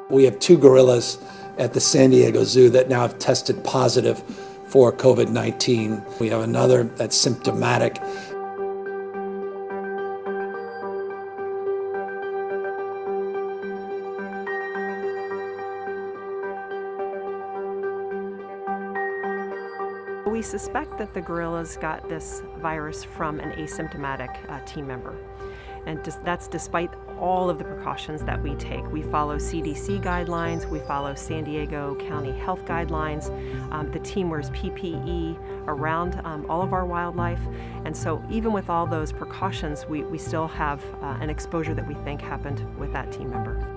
We have 2 gorillas at the San Diego Zoo that now have tested positive for COVID-19. We have another that's symptomatic. We suspect that the gorillas got this virus from an asymptomatic team member. And that's despite all of the precautions that we take. We follow CDC guidelines, we follow San Diego County health guidelines. The team wears PPE around all of our wildlife. And so even with all those precautions, we still have an exposure that we think happened with that team member.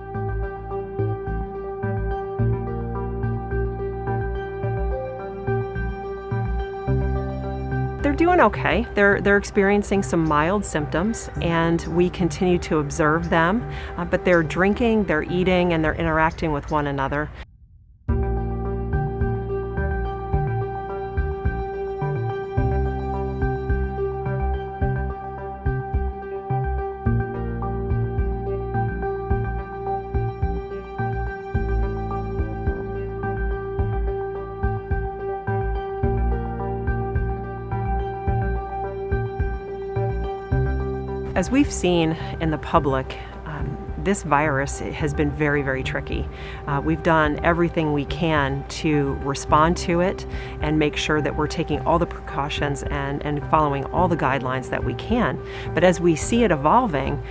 They're doing okay. They're experiencing some mild symptoms, and we continue to observe them, but they're drinking, they're eating, and they're interacting with one another. As we've seen in the public, this virus has been very, very tricky. We've done everything we can to respond to it and make sure that we're taking all the precautions and following all the guidelines that we can. But as we see it evolving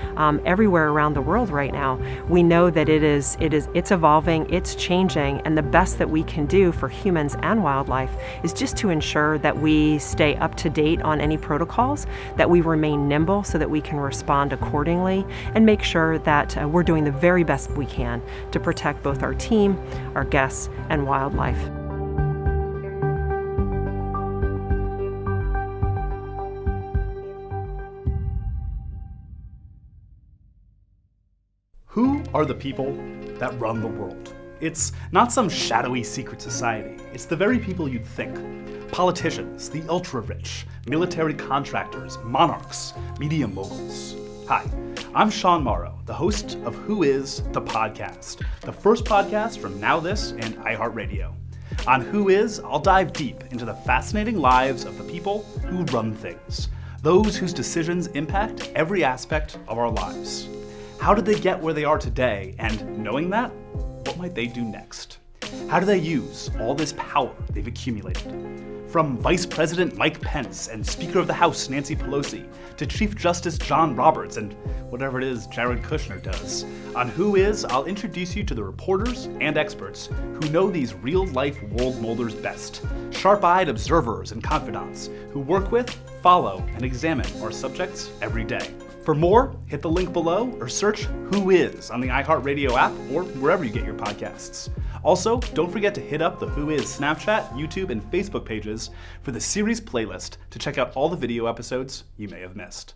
everywhere around the world right now, we know that it's evolving, it's changing, and the best that we can do for humans and wildlife is just to ensure that we stay up to date on any protocols, that we remain nimble so that we can respond accordingly, and make sure that we're doing the very best we can to protect both our team, our guests, and wildlife. Who are the people that run the world? It's not some shadowy secret society. It's the very people you'd think. Politicians, the ultra-rich, military contractors, monarchs, media moguls. Hi, I'm Sean Morrow, the host of Who Is, the podcast, the first podcast from NowThis and iHeartRadio. On Who Is, I'll dive deep into the fascinating lives of the people who run things, those whose decisions impact every aspect of our lives. How did they get where they are today? And knowing that, what might they do next? How do they use all this power they've accumulated? From Vice President Mike Pence and Speaker of the House Nancy Pelosi to Chief Justice John Roberts and whatever it is Jared Kushner does. On Who Is, I'll introduce you to the reporters and experts who know these real-life world molders best. Sharp-eyed observers and confidants who work with, follow, and examine our subjects every day. For more, hit the link below or search Who Is on the iHeartRadio app or wherever you get your podcasts. Also, don't forget to hit up the Who Is Snapchat, YouTube, and Facebook pages for the series playlist to check out all the video episodes you may have missed.